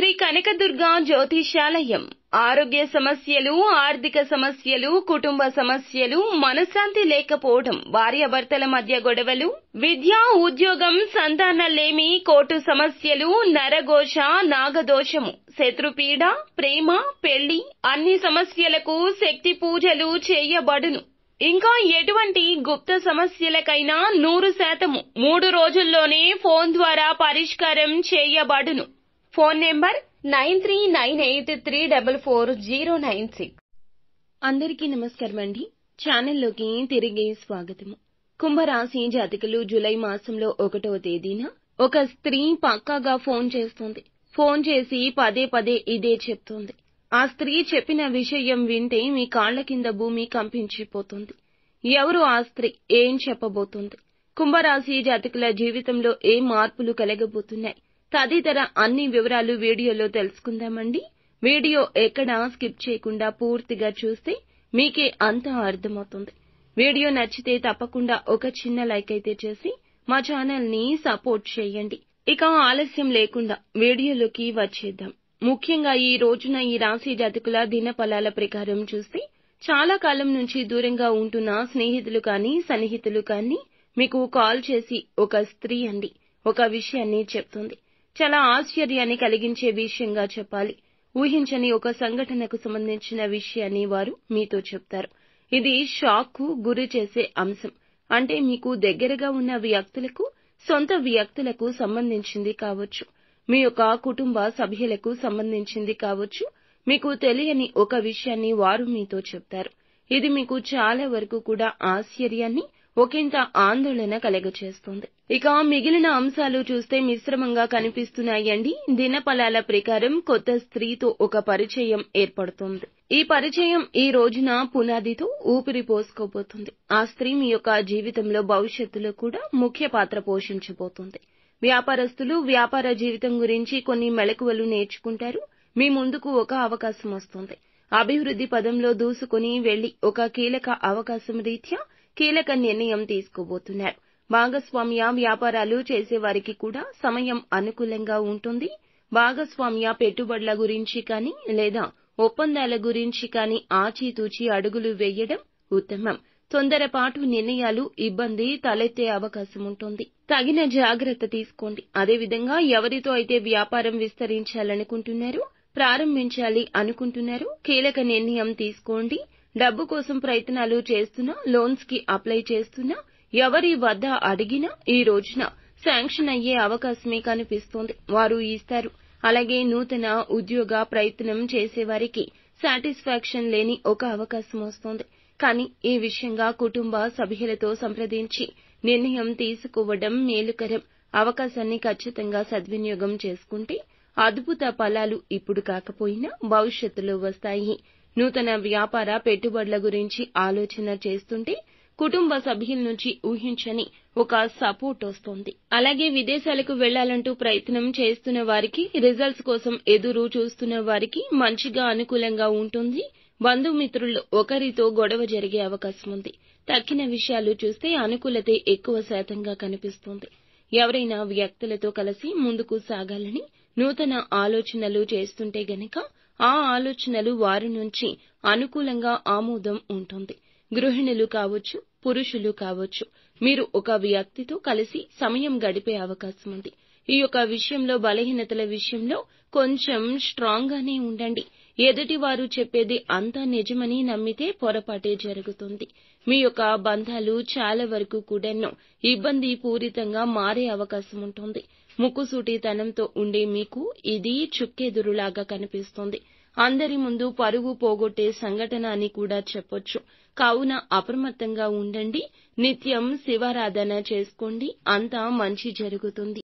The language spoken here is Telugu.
శ్రీ కనకదుర్గ జ్యోతిషాలయం. ఆరోగ్య సమస్యలు, ఆర్థిక సమస్యలు, కుటుంబ సమస్యలు, మనశ్శాంతి లేకపోవడం, భార్యాభర్తల మధ్య గొడవలు, విద్య, ఉద్యోగం, సంతానలేమి, కోర్టు సమస్యలు, నరఘోష, నాగదోషము, శత్రుపీడ, ప్రేమ, పెళ్లి, అన్ని సమస్యలకు శక్తి పూజలు చేయబడును. ఇంకా ఎటువంటి గుప్త సమస్యలకైనా 100% 3 రోజుల్లోనే ఫోన్ ద్వారా పరిష్కారం చేయబడును. Phone number 9398344096. అందరికీ నమస్కారం అండి. ఛానల్లోకి తిరిగి స్వాగతము. కుంభరాశి జాతకులు జూలై మాసంలో 1వ తేదీన ఒక స్త్రీ పక్కాగా ఫోన్ చేస్తుంది. ఫోన్ చేసి పదే పదే ఇదే చెప్తోంది. ఆ స్త్రీ చెప్పిన విషయం వింటే మీ కాళ్ల కింద భూమి కంపించిపోతుంది. ఎవరు ఆ స్త్రీ, ఏం చెప్పబోతుంది, కుంభరాశి జాతకుల జీవితంలో ఏ మార్పులు కలగబోతున్నాయి తదితర అన్ని వివరాలు వీడియోలో తెలుసుకుందామండి. వీడియో ఎక్కడా స్కిప్ చేయకుండా పూర్తిగా చూస్తే మీకే అంతా అర్థమవుతుంది. వీడియో నచ్చితే తప్పకుండా ఒక చిన్న లైక్ అయితే చేసి మా ఛానల్ ని సపోర్ట్ చేయండి. ఇక ఆలస్యం లేకుండా వీడియోలోకి వచ్చేద్దాం. ముఖ్యంగా ఈ రోజున ఈ రాశి జాతకుల దినఫలాల ప్రకారం చూస్తే చాలా కాలం నుంచి దూరంగా ఉంటున్న స్నేహితులు కానీ సన్నిహితులు కానీ మీకు కాల్ చేసి ఒక స్త్రీ అండి ఒక విషయాన్ని చెప్తుంది. చాలా ఆశ్చర్యాన్ని కలిగించే విషయంగా చెప్పాలి. ఊహించని ఒక సంఘటనకు సంబంధించిన విషయాన్ని వారు మీతో చెప్తారు. ఇది షాక్ కు గురి చేసే అంశం. అంటే మీకు దగ్గరగా ఉన్న వ్యక్తులకు, సొంత వ్యక్తులకు సంబంధించింది కావచ్చు, మీ యొక్క కుటుంబ సభ్యులకు సంబంధించింది కావచ్చు. మీకు తెలియని ఒక విషయాన్ని వారు మీతో చెప్తారు. ఇది మీకు చాలా వరకు కూడా ఆశ్చర్యాన్ని, ఒకంత ఆందోళన కలగచేస్తుంది. ఇక మిగిలిన అంశాలు చూస్తే మిశ్రమంగా కనిపిస్తున్నాయండి. దినఫలాల ప్రకారం కొత్త స్త్రీతో ఒక పరిచయం ఏర్పడుతోంది. ఈ పరిచయం ఈ రోజున పునాదితో ఊపిరి పోసుకోబోతుంది. ఆ స్త్రీ మీ యొక్క జీవితంలో భవిష్యత్తులో కూడా ముఖ్య పాత్ర పోషించబోతుంది. వ్యాపారస్తులు వ్యాపార జీవితం గురించి కొన్ని మెళకువలు నేర్చుకుంటారు. మీ ముందుకు ఒక అవకాశం వస్తుంది. అభివృద్ధి పదంలో దూసుకుని వెళ్లి ఒక కీలక అవకాశం రీత్యా కీలక నిర్ణయం తీసుకోబోతున్నారు. భాగస్వామ్య వ్యాపారాలు చేసేవారికి కూడా సమయం అనుకూలంగా ఉంటుంది. భాగస్వామ్య పెట్టుబడుల గురించి కానీ లేదా ఒప్పందాల గురించి కానీ ఆచితూచి అడుగులు వేయడం ఉత్తమం. తొందరపాటు నిర్ణయాలు ఇబ్బంది తలెత్తే అవకాశం ఉంటుంది. తగిన జాగ్రత్త తీసుకోండి. అదేవిధంగా ఎవరితో అయితే వ్యాపారం విస్తరించాలనుకుంటున్నారో, ప్రారంభించాలి అనుకుంటున్నారో కీలక నిర్ణయం తీసుకోండి. డబ్బు కోసం ప్రయత్నాలు చేస్తున్నా, లోన్స్ కి అప్లై చేస్తున్నా, ఎవరి వద్ద అడిగినా ఈ రోజున శాంక్షన్ అయ్యే అవకాశమే కనిపిస్తోంది. వారు ఇస్తారు. అలాగే నూతన ఉద్యోగ ప్రయత్నం చేసేవారికి సాటిస్ఫాక్షన్ లేని ఒక అవకాశం వస్తోంది. కానీ ఈ విషయంగా కుటుంబ సభ్యులతో సంప్రదించి నిర్ణయం తీసుకోవడం మేలుకరం. అవకాశాన్ని ఖచ్చితంగా సద్వినియోగం చేసుకుంటే అద్భుత ఫలాలు ఇప్పుడు కాకపోయినా భవిష్యత్తులో వస్తాయి. నూతన వ్యాపార పెట్టుబడుల గురించి ఆలోచన చేస్తుంటే కుటుంబ సభ్యుల నుంచి ఊహించని ఒక సపోర్ట్ వస్తోంది. అలాగే విదేశాలకు వెళ్లాలంటూ ప్రయత్నం చేస్తున్న వారికి, రిజల్ట్స్ కోసం ఎదురు చూస్తున్న వారికి మంచిగా అనుకూలంగా ఉంటుంది. బంధుమిత్రుల్లో ఒకరితో గొడవ జరిగే అవకాశం ఉంది. తక్కిన విషయాలు చూస్తే అనుకూలతే ఎక్కువ శాతంగా కనిపిస్తోంది. ఎవరైనా వ్యక్తులతో కలిసి ముందుకు సాగాలని నూతన ఆలోచనలు చేస్తుంటే గనక ఆ ఆలోచనలు వారి నుంచి అనుకూలంగా ఆమోదం ఉంటుంది. గృహిణులు కావచ్చు, పురుషులు కావచ్చు, మీరు ఒక వ్యక్తితో కలిసి సమయం గడిపే అవకాశం ఉంది. ఈ యొక్క విషయంలో బలహీనతల విషయంలో కొంచెం స్ట్రాంగ్ గానే ఉండండి. ఎదుటి వారు చెప్పేది అంతా నిజమని నమ్మితే పొరపాటే జరుగుతుంది. మీ యొక్క బంధాలు చాలా వరకు కూడాను ఇబ్బంది పూరితంగా మారే అవకాశం ఉంటుంది. ముక్కుసూటితనంతో ఉండే మీకు ఇది చుక్కెదురులాగా కనిపిస్తోంది. అందరి ముందు పరువు పోగొట్టే సంఘటన అని కూడా చెప్పొచ్చు. కావున అప్రమత్తంగా ఉండండి. నిత్యం శివారాధన చేసుకోండి. అంతా మంచి జరుగుతుంది.